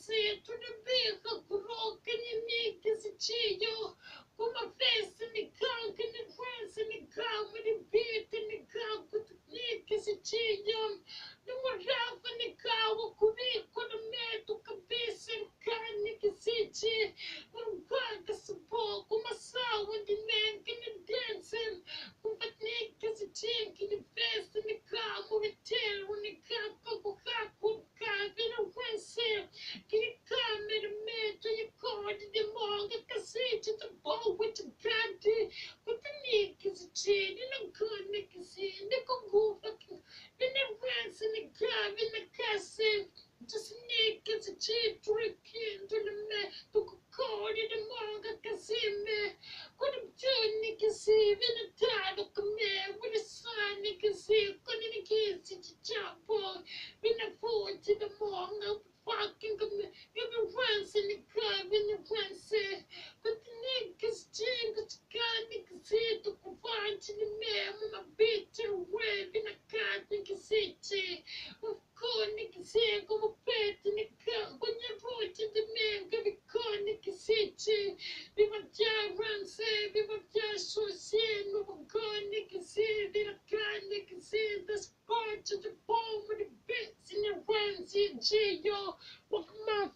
se to the big rock and you make this a chill. Put my face in the cock and the dress in the cow with the beat in the cow with the neck is a chill. No more half in the cow, could be for the man to cabeça and kind of city. No God, the support, come a sound with the man can dancing. Put my neck is a chink in the face in the cow with the tail when the cow could have been a Wednesday. Can you come in a man to your car in the morning? I say to the ball with the candy. But the neck is a chain and a good neck is in the go fucking in the rats in the car in the castle. Just neck is a chain to the king to the man to call in the morning. I see me. Could have turned Nick and see in the tide of command with the sun. Nick and see, couldn't the kids in the job boy. In the food to the morning. Fucking command. You can run in the car in the run. But the neck is chain, but the guy Nick can see to provide to the man when I beat to the web in the car. Nick can see. Of course, Nick can see. Go to bed in the car. When you vote to the man, go to call Nick can see. Viva Jaron, say, Viva Joshua, say, no God, Nick can see. Viva God, Nick can see. The spot to the bone with the bits in the runs in jail. Welcome out.